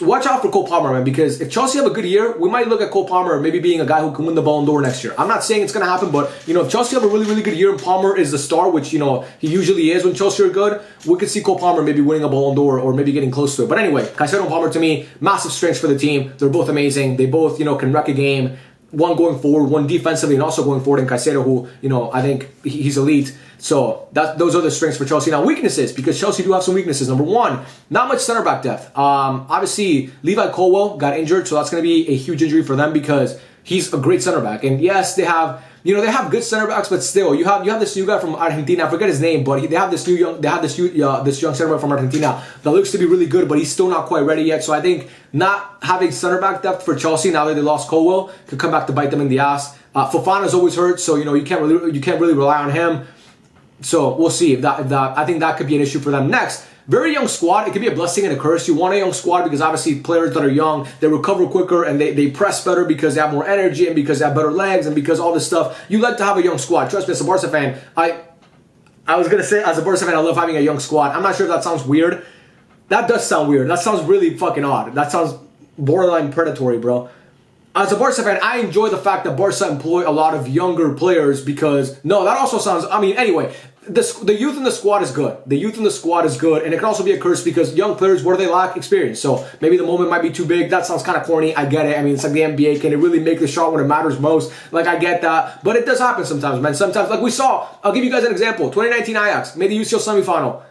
watch out for Cole Palmer, man, because if Chelsea have a good year, we might look at Cole Palmer maybe being a guy who can win the Ballon d'Or next year. I'm not saying it's going to happen, but, if Chelsea have a really, really good year and Palmer is the star, which, he usually is when Chelsea are good, we could see Cole Palmer maybe winning a Ballon d'Or or maybe getting close to it. But anyway, Caicedo and Palmer, to me, massive strengths for the team. They're both amazing. They both, can wreck a game. One going forward, one defensively, and also going forward in Caicedo, who, I think he's elite. So those are the strengths for Chelsea. Now, weaknesses, because Chelsea do have some weaknesses. Number 1, not much center back depth. Obviously, Levi Colwill got injured, so that's going to be a huge injury for them because he's a great center back. And yes, they have good center backs, but still, you have this new guy from Argentina. I forget his name, but they have this young center back from Argentina that looks to be really good, but he's still not quite ready yet. So I think not having center back depth for Chelsea now that they lost Colwill could come back to bite them in the ass. Fofana's always hurt, so you can't really rely on him. So we'll see if that I think that could be an issue for them. Next, very young squad. It could be a blessing and a curse. You want a young squad because obviously players that are young, they recover quicker and they press better because they have more energy and because they have better legs and because all this stuff. You like to have a young squad. Trust me, as a Barca fan, I was going to say, as a Barca fan, I love having a young squad. I'm not sure if that sounds weird. That does sound weird. That sounds really fucking odd. That sounds borderline predatory, bro. As a Barca fan, I enjoy the fact that Barca employ a lot of younger players because, no, that also sounds, I mean, anyway, the youth in the squad is good. The youth in the squad is good, and it can also be a curse because young players, what do they lack? Experience. So maybe the moment might be too big. That sounds kind of corny. I get it. I mean, it's like the NBA. Can it really make the shot when it matters most? Like, I get that. But it does happen sometimes, man. Sometimes, like we saw, I'll give you guys an example. 2019 Ajax made the UCL semifinal.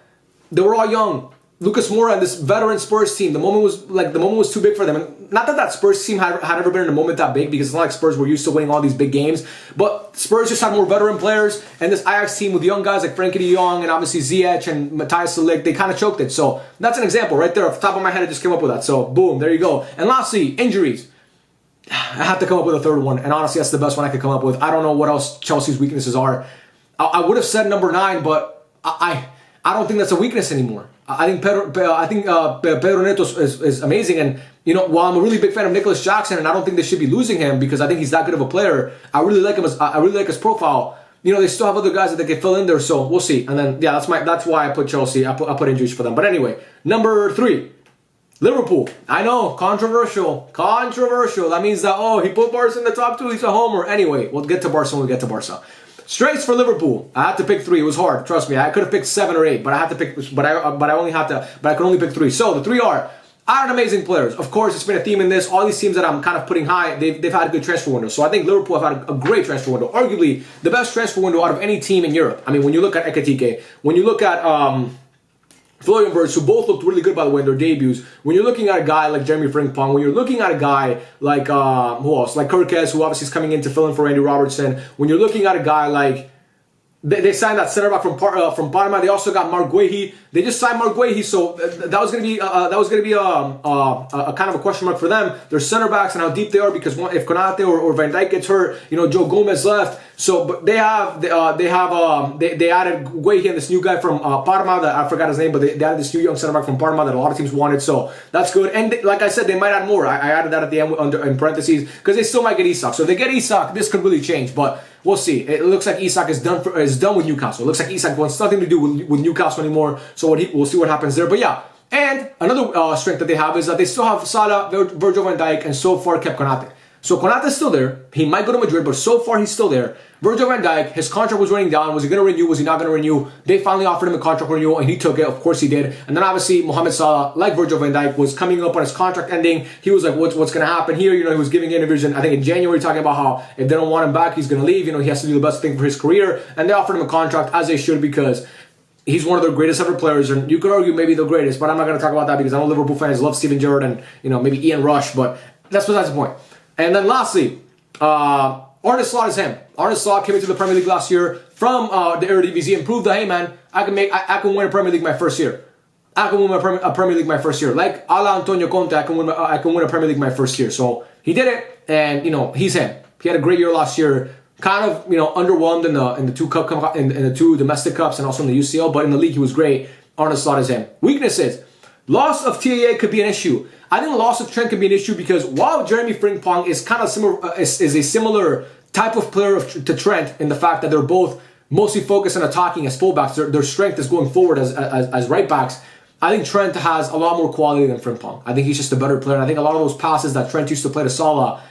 They were all young. Lucas Moura and this veteran Spurs team, the moment was too big for them. And not that that Spurs team had ever been in a moment that big, because it's not like Spurs were used to winning all these big games. But Spurs just had more veteran players, and this Ajax team with young guys like Frankie de Jong and obviously Ziyech and Matthias Ligt, they kind of choked it. So that's an example right there. Off the top of my head, I just came up with that. So boom, there you go. And lastly, injuries. I have to come up with a third one, and honestly, that's the best one I could come up with. I don't know what else Chelsea's weaknesses are. I would have said number 9, but I don't think that's a weakness anymore. I think Pedro Neto is amazing, and you know, while I'm a really big fan of Nicholas Jackson, and I don't think they should be losing him because I think he's that good of a player. I really like him. I really like his profile. You know, they still have other guys that they can fill in there, so we'll see. And then yeah, that's why I put Chelsea. I put injuries for them. But anyway, number 3, Liverpool. I know, controversial. That means that he put Barca in the top 2. He's a homer. Anyway, we'll get to Barca when we get to Barca. Straights for Liverpool. I had to pick 3. It was hard. Trust me. I could have picked 7 or 8, but I had to pick. But I could only pick 3. So the 3 are Iron amazing players. Of course, it's been a theme in this. All these teams that I'm kind of putting high, they've had a good transfer window. So I think Liverpool have had a great transfer window. Arguably the best transfer window out of any team in Europe. I mean, when you look at Ekitike, when you look at Florian Wirtz, who both looked really good, by the way, in their debuts. When you're looking at a guy like Jeremy Frimpong, when you're looking at a guy like, who else? Like Kirkes, who obviously is coming in to fill in for Andy Robertson. When you're looking at a guy like, they signed that center back from Parma. They also got Mark Guehi. They just signed Mark Guehi, so that was going to be a kind of a question mark for them. Their center backs and how deep they are, because if Konate or Van Dijk gets hurt, you know, Joe Gomez left. So, but they added Guehi and this new guy from Parma that I forgot his name, but they added this new young center back from Parma that a lot of teams wanted. So that's good. And like I said, they might add more. I added that at the end in parentheses because they still might get Isak. So if they get Isak, this could really change, but. We'll see. It looks like Isak is done with Newcastle. It looks like Isak wants nothing to do with Newcastle anymore. So we'll see what happens there. But yeah, and another strength that they have is that they still have Salah, Virgil van Dijk, and so far kept Konate. So Konate is still there. He might go to Madrid, but so far he's still there. Virgil van Dijk, his contract was running down. Was he going to renew? Was he not going to renew? They finally offered him a contract renewal, and he took it. Of course he did. And then obviously Mohamed Salah, like Virgil van Dijk, was coming up on his contract ending. He was like, what's going to happen here? You know, he was giving interviews, I think in January, talking about how if they don't want him back, he's going to leave. You know, he has to do the best thing for his career. And they offered him a contract, as they should, because he's one of their greatest ever players, and you could argue maybe the greatest, but I'm not going to talk about that because I know Liverpool fans love Steven Gerrard and, you know, maybe Ian Rush, but that's besides the point. And then lastly, Arne Slot is him. Arne Slot came into the Premier League last year from the Eredivisie and proved that, hey man, I can win a Premier League my first year. I can win a Premier League my first year. Like ala Antonio Conte, I can win a Premier League my first year. So he did it, and you know, he's him. He had a great year last year. Kind of, you know, underwhelmed in the two domestic cups and also in the UCL, but in the league he was great. Arne Slot is him. Weaknesses. Loss of TAA could be an issue. I think the loss of Trent could be an issue because while Jeremy Frimpong is kind of similar, is a similar type of player to Trent in the fact that they're both mostly focused on attacking as fullbacks, their strength is going forward as right backs. I think Trent has a lot more quality than Frimpong. I think he's just a better player. And I think a lot of those passes that Trent used to play to Salah,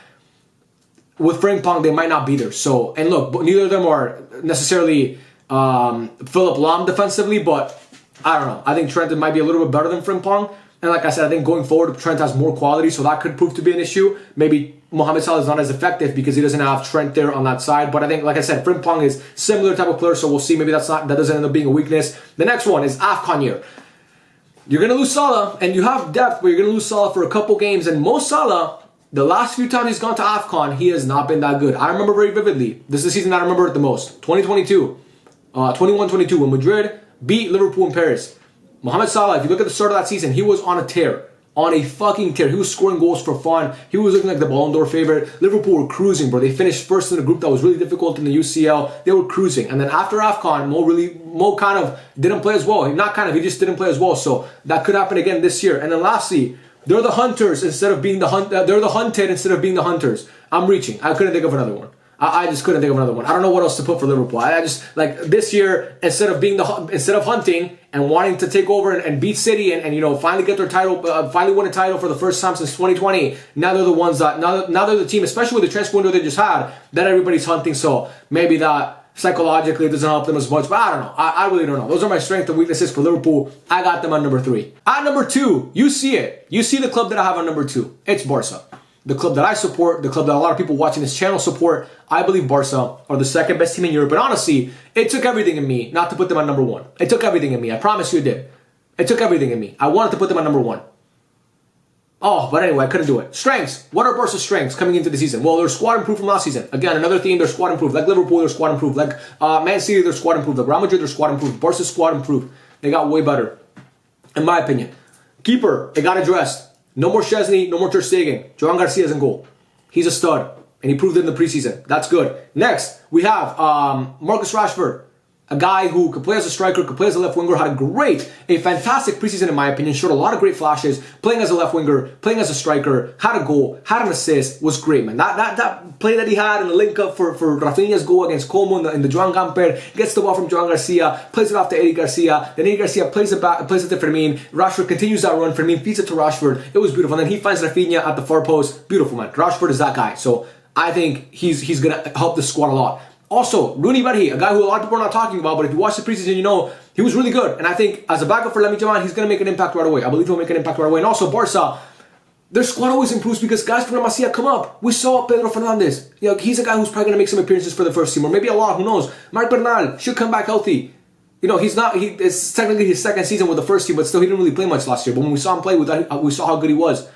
with Frimpong, they might not be there. So, and look, neither of them are necessarily Philip Lahm defensively, but I don't know. I think Trent might be a little bit better than Frimpong. And like I said, I think going forward, Trent has more quality, so that could prove to be an issue. Maybe Mohamed Salah is not as effective because he doesn't have Trent there on that side. But I think, like I said, Frimpong is similar type of player, so we'll see. Maybe that doesn't end up being a weakness. The next one is AFCON year. You're going to lose Salah, and you have depth, but you're going to lose Salah for a couple games. And Mo Salah, the last few times he's gone to AFCON, he has not been that good. I remember very vividly. This is the season that I remember it the most. 2022. 21-22 when Madrid beat Liverpool in Paris. Mohamed Salah, if you look at the start of that season, he was on a tear. on a fucking tear. He was scoring goals for fun. He was looking like the Ballon d'Or favorite. Liverpool were cruising, bro. They finished first in a group that was really difficult in the UCL. They were cruising. And then after AFCON, Mo kind of didn't play as well. Not kind of, he just didn't play as well. So that could happen again this year. And then lastly, they're the hunters instead of being the they're the hunted instead of being the hunters. I'm reaching. I couldn't think of another one. I just couldn't think of another one. I don't know what else to put for Liverpool. I just, like, this year, instead of hunting and wanting to take over and beat City and you know, finally get their title, finally win a title for the first time since 2020, now they're the ones that, now they're the team, especially with the transfer window they just had, that everybody's hunting. So maybe that psychologically doesn't help them as much, but I don't know. I really don't know. Those are my strengths and weaknesses for Liverpool. I got them on number 3. At number 2, you see it. You see the club that I have on number 2. It's Barca. The club that I support, the club that a lot of people watching this channel support. I believe Barca are the second best team in Europe. But honestly, it took everything in me not to put them on number 1. It took everything in me. I promise you it did. It took everything in me. I wanted to put them on number 1. Oh, but anyway, I couldn't do it. Strengths. What are Barca's strengths coming into the season? Well, their squad improved from last season. Again, another theme, their squad improved. Like Liverpool, their squad improved. Like Man City, their squad improved. Like Real Madrid, their squad improved. Barca's squad improved. They got way better, in my opinion. Keeper, it got addressed. No more Szczesny, no more Ter Stegen. Joan Garcia's in goal. He's a stud, and he proved it in the preseason. That's good. Next, we have Marcus Rashford, a guy who could play as a striker, could play as a left winger, had a fantastic preseason in my opinion, showed a lot of great flashes, playing as a left winger, playing as a striker, had a goal, had an assist, was great, man. That play that he had in the link-up for Rafinha's goal against Como in the Joan Gamper, gets the ball from Joan Garcia, plays it off to Eddie Garcia, then Eddie Garcia plays it to Fermin, Rashford continues that run, Fermin feeds it to Rashford, it was beautiful, and then he finds Rafinha at the far post, beautiful, man. Rashford is that guy, so I think he's going to help the squad a lot. Also, Rooney Barhi, a guy who a lot of people are not talking about, but if you watch the preseason, you know he was really good. And I think as a backup for Lamine Yamal, he's going to make an impact right away. I believe he'll make an impact right away. And also, Barca, their squad always improves because guys from La Masia come up. We saw Pedro Fernandez. You know, he's a guy who's probably going to make some appearances for the first team, or maybe a lot, who knows. Marc Bernal should come back healthy. You know, it's technically his second season with the first team, but still he didn't really play much last year. But when we saw him play, we saw how good he was.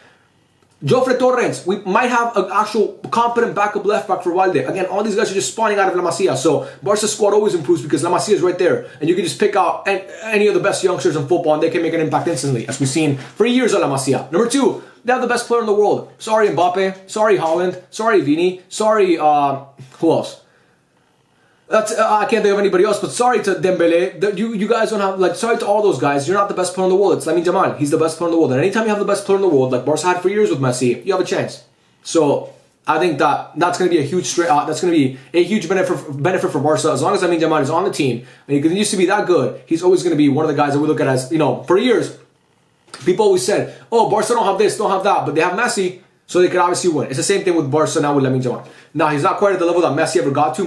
Jofre Torrens, we might have an actual competent backup left back for Valde. Again, all these guys are just spawning out of La Masia. So Barca's squad always improves because La Masia is right there. And you can just pick out any of the best youngsters in football and they can make an impact instantly, as we've seen for years at La Masia. Number 2, they have the best player in the world. Sorry Mbappe, sorry Haaland, sorry Vini, sorry, who else? I can't think of anybody else, but sorry to Dembele. You guys don't have, like, sorry to all those guys. You're not the best player in the world. It's Lamine Yamal. He's the best player in the world. And anytime you have the best player in the world, like Barca had for years with Messi, you have a chance. So I think that's going to be a huge benefit for Barca. As long as Lamine Yamal is on the team and he continues to be that good, he's always going to be one of the guys that we look at as, you know, for years, people always said, oh, Barca don't have this, don't have that, but they have Messi, so they could obviously win. It's the same thing with Barca now with Lamine Yamal. Now, he's not quite at the level that Messi ever got to.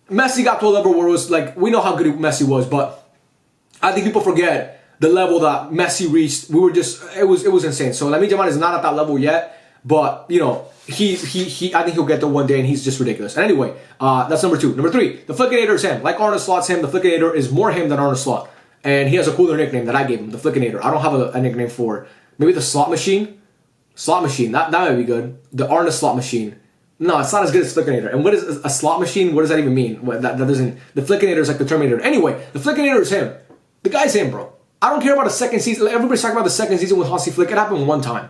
Messi got to a level where it was like, we know how good Messi was, but I think people forget the level that Messi reached. It was insane. So Lamine Yamal is not at that level yet, but you know, I think he'll get there one day, and he's just ridiculous. And anyway, that's number 2. Number 3, the Flickinator is him. Like Arne Slot's him, the Flickinator is more him than Arne Slot, and he has a cooler nickname that I gave him, the Flickinator. I don't have a nickname for maybe the Slot Machine. Slot Machine, that might be good. The Arne Slot Machine. No, it's not as good as Flickinator. And what is a slot machine? What does that even mean? That doesn't. The Flickinator is like the Terminator. Anyway, the Flickinator is him. The guy's him, bro. I don't care about a second season. Everybody's talking about the second season with Hansi Flick. It happened one time.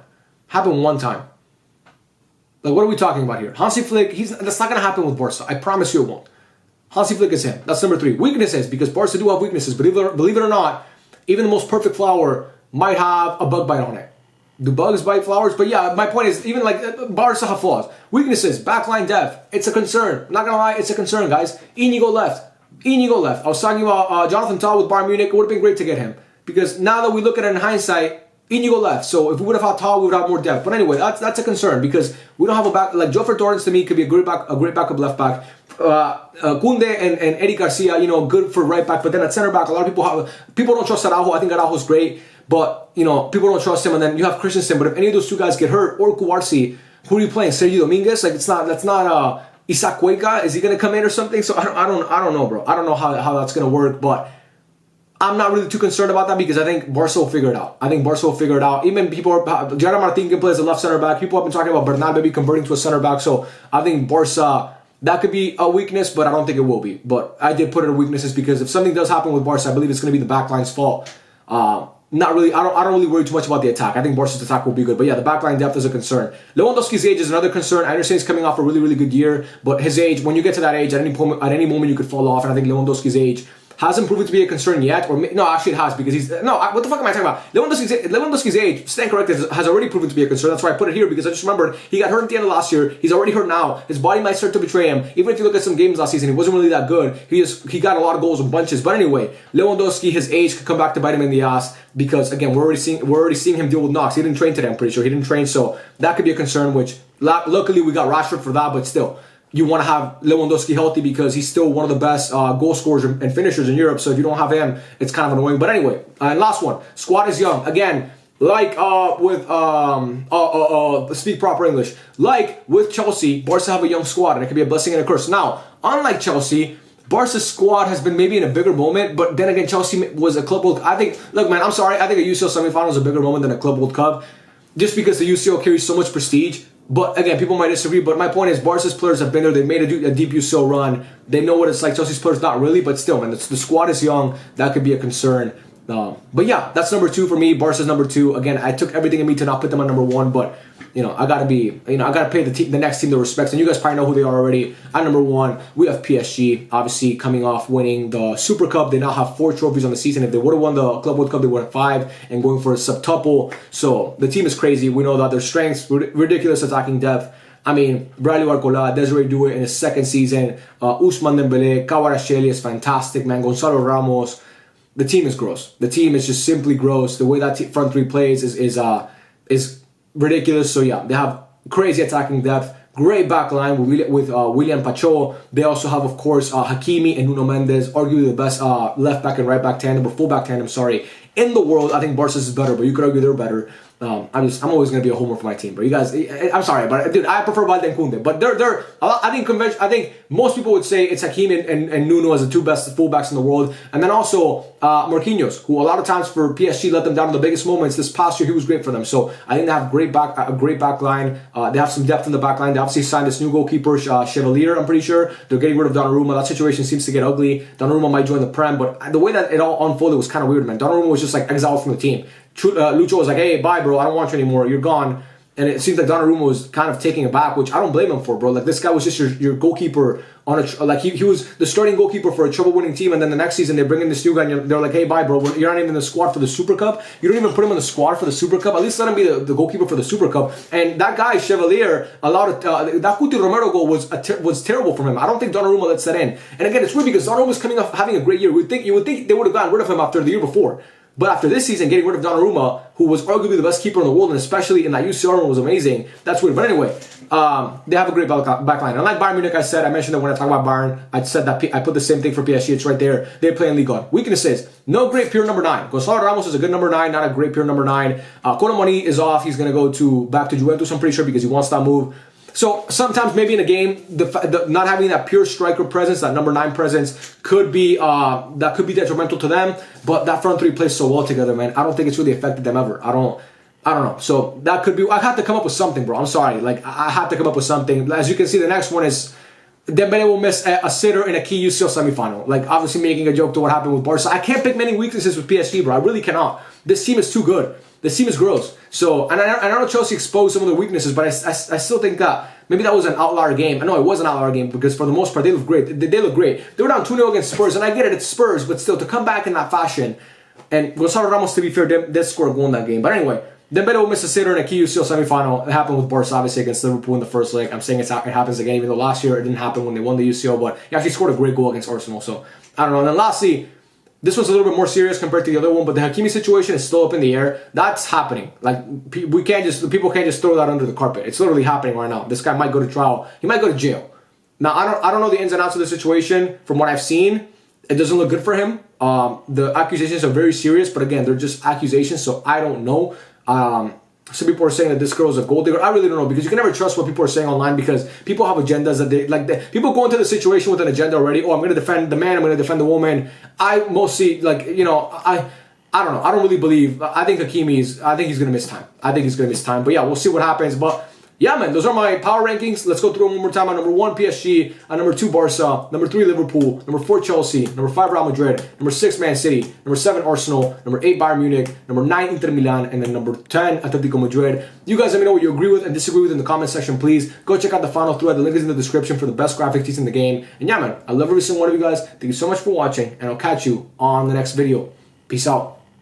Like, what are we talking about here? Hansi Flick, that's not going to happen with Barca. I promise you it won't. Hansi Flick is him. That's number 3. Weaknesses, because Barca do have weaknesses. Believe it or not, even the most perfect flower might have a bug bite on it. Do bugs bite flowers? But yeah, my point is, even like Barca have flaws. Weaknesses, backline depth. It's a concern. I'm not gonna lie, it's a concern, guys. Inigo left. I was talking about Jonathan Tah with Bayern Munich. It would have been great to get him. Because now that we look at it in hindsight, Inigo left. So if we would have had Tah, we would have more depth. But anyway, that's a concern because we don't have a back. Like Jofre Torrens to me could be a great backup left back. Koundé and Eddie Garcia, you know, good for right back. But then at center back, a lot of people don't trust Araujo. I think Araujo's great. But, you know, people don't trust him, and then you have Christensen. But if any of those two guys get hurt, or Kuwarsi, who are you playing? Sergio Dominguez? Like, that's not Isaac Cuenca. Is he gonna come in or something? So I don't know, bro. I don't know how that's gonna work, but I'm not really too concerned about that because I think Barca will figure it out. Even Gerard Martin can play as a left center back. People have been talking about Bernal maybe converting to a center back. So I think Barca, that could be a weakness, but I don't think it will be. But I did put it in weaknesses because if something does happen with Barca, I believe it's gonna be the backline's fault. not really. I don't really worry too much about the attack. I think Barca's attack will be good, but yeah, the backline depth is a concern. Lewandowski's age is another concern. I understand he's coming off a really good year, but his age, when you get to that age, at any moment you could fall off, and I think Lewandowski's age hasn't proven to be a concern yet, or no, actually it has, because what the fuck am I talking about? Lewandowski's age, stand corrected, has already proven to be a concern. That's why I put it here, because I just remembered he got hurt at the end of last year. He's already hurt now. His body might start to betray him. Even if you look at some games last season, he wasn't really that good. He got a lot of goals in bunches. But anyway, Lewandowski, his age could come back to bite him in the ass, because again, we're already seeing him deal with knocks. He didn't train today, I'm pretty sure. He didn't train, so that could be a concern, which luckily we got Rashford for that, but still. You want to have Lewandowski healthy because he's still one of the best goal scorers and finishers in Europe. So if you don't have him, it's kind of annoying. But anyway, and last one. Squad is young. Again, like speak proper English. Like with Chelsea, Barca have a young squad, and it can be a blessing and a curse. Now, unlike Chelsea, Barca's squad has been maybe in a bigger moment, but then again, Chelsea was a Club World Cup. I think, look, man, I'm sorry. I think a UCL semifinal is a bigger moment than a Club World Cup, just because the UCL carries so much prestige. But again, people might disagree. But my point is, Barca's players have been there. They made a deep UCL run. They know what it's like. Chelsea's players not really, but still, man, the squad is young. That could be a concern. But yeah, that's number 2 for me. Barca's number 2. Again, I took everything in me to not put them on number 1, but I gotta pay the next team the respects, and you guys probably know who they are already. At number 1, we have PSG, obviously coming off winning the Super Cup. They now have 4 trophies on the season. If they would have won the Club World Cup, they would have 5, and going for a septuple. So the team is crazy. We know that their strengths, ridiculous attacking depth. I mean, Bradley Barcola, Desiree Doué in his second season, Ousmane Dembélé, Kvaratskhelia is fantastic, man. Gonzalo Ramos. The team is gross. The team is just simply gross. The way that front 3 plays is ridiculous. So yeah, they have crazy attacking depth. Great back line with William Pacho. They also have, of course, Hakimi and Nuno Mendes, arguably the best left back and right back tandem, or full back tandem, sorry, in the world. I think Barca's is better, but you could argue they're better. I'm always gonna be a homer for my team, but you guys, I'm sorry, but dude, I prefer Valde and Koundé. But I think most people would say it's Hakimi and Nuno as the 2 best fullbacks in the world, and then also Marquinhos, who a lot of times for PSG let them down in the biggest moments. This past year, he was great for them. So I think they have a great back line. They have some depth in the back line. They obviously signed this new goalkeeper, Chevalier. I'm pretty sure they're getting rid of Donnarumma. That situation seems to get ugly. Donnarumma might join the Prem, but the way that it all unfolded was kind of weird, man. Donnarumma was just like exiled from the team. Lucho was like, hey, bye, bro. I don't want you anymore. You're gone. And it seems like Donnarumma was kind of taking it back, which I don't blame him for, bro. Like, this guy was just your goalkeeper on he was the starting goalkeeper for a treble-winning team, and then the next season they bring in this new guy, and they're like, hey, bye, bro. You're not even in the squad for the Super Cup. You don't even put him in the squad for the Super Cup. At least let him be the goalkeeper for the Super Cup. And that guy, Chevalier, that Cuti Romero goal was terrible from him. I don't think Donnarumma lets that in. And again, it's weird because Donnarumma's coming off having a great year. You would think they would have gotten rid of him after the year before. But after this season, getting rid of Donnarumma, who was arguably the best keeper in the world, and especially in that UCL run was amazing, that's weird. But anyway, they have a great backline. Unlike Bayern Munich, I mentioned that when I talk about Bayern, I said that I put the same thing for PSG. It's right there. They play in Ligue 1. Weaknesses, no great pure number 9. Gonzalo Ramos is a good number 9, not a great pure number 9. Colomani is off. He's going to go back to Juventus, I'm pretty sure, because he wants that move. So sometimes maybe in a game, the not having that pure striker presence, that number 9 presence, could be detrimental to them. But that front 3 plays so well together, man. I don't think it's really affected them ever. I don't know. So that could be. I have to come up with something, bro. I'm sorry. Like, I have to come up with something. As you can see, the next one is Dembele will miss a sitter in a key UCL semifinal. Like, obviously making a joke to what happened with Barca. I can't pick many weaknesses with PSG, bro. I really cannot. This team is too good. This team is gross. So, and I know Chelsea exposed some of their weaknesses, but I still think that maybe that was an outlier game. I know it was an outlier game because for the most part, they look great. They look great. They were down 2-0 against Spurs, and I get it, it's Spurs, but still, to come back in that fashion, and Gonzalo Ramos, to be fair, did score a goal in that game. But anyway, Dembele will miss a sitter in a key UCL semifinal. It happened with Barca, obviously, against Liverpool in the first leg. I'm saying it happens again, even though last year it didn't happen when they won the UCL, but he actually scored a great goal against Arsenal. So, I don't know. And then lastly, this was a little bit more serious compared to the other one, but the Hakimi situation is still up in the air. That's happening. Like, people can't just throw that under the carpet. It's literally happening right now. This guy might go to trial. He might go to jail. Now, I don't know the ins and outs of the situation. From what I've seen, it doesn't look good for him. The accusations are very serious, but again, they're just accusations, so I don't know. Some people are saying that this girl is a gold digger. I really don't know, because you can never trust what people are saying online, because people have agendas that people go into the situation with an agenda already. Oh, I'm going to defend the man. I'm going to defend the woman. I mostly, I don't know. I don't really believe. I think he's going to miss time. But yeah, we'll see what happens. But yeah, man, those are my power rankings. Let's go through them one more time. At number 1, PSG. At number 2, Barca. Number 3, Liverpool. Number 4, Chelsea. Number 5, Real Madrid. Number 6, Man City. Number 7, Arsenal. Number 8, Bayern Munich. Number 9, Inter Milan. And then number 10, Atletico Madrid. You guys let me know what you agree with and disagree with in the comment section, please. Go check out the final thread. The link is in the description for the best graphic tees in the game. And yeah, man, I love every single one of you guys. Thank you so much for watching, and I'll catch you on the next video. Peace out.